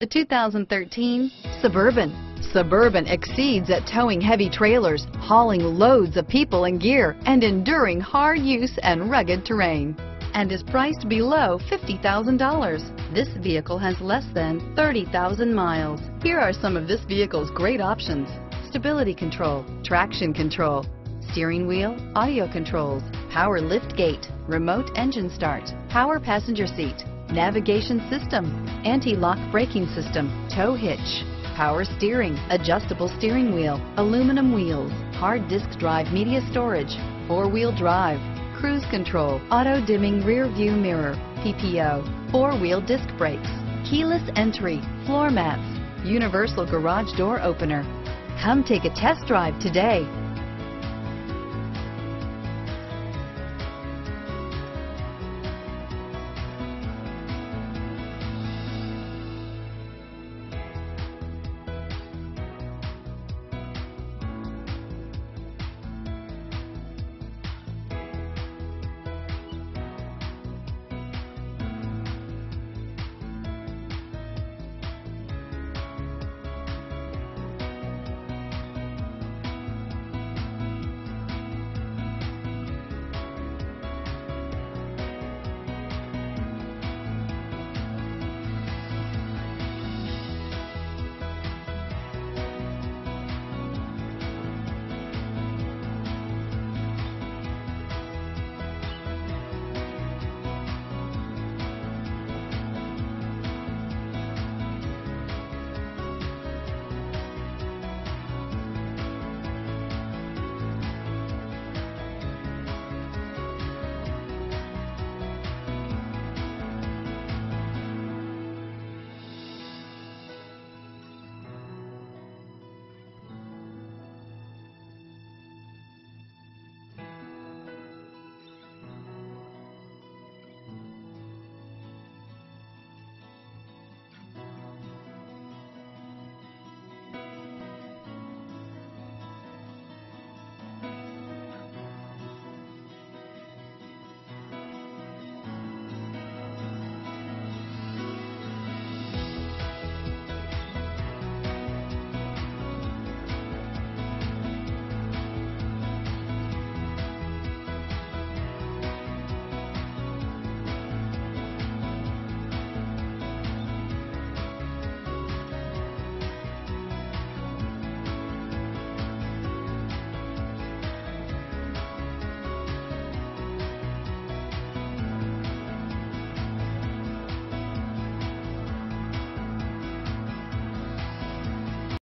The 2013 Suburban. Suburban exceeds at towing heavy trailers, hauling loads of people and gear, and enduring hard use and rugged terrain, and is priced below $50,000. This vehicle has less than 30,000 miles. Here are some of this vehicle's great options: stability control, traction control, steering wheel audio controls, power lift gate, remote engine start, power passenger seat, navigation system, anti-lock braking system, tow hitch, power steering, adjustable steering wheel, aluminum wheels, hard disk drive media storage, four-wheel drive, cruise control, auto-dimming rear view mirror, PPO, four-wheel disc brakes, keyless entry, floor mats, universal garage door opener. Come take a test drive today.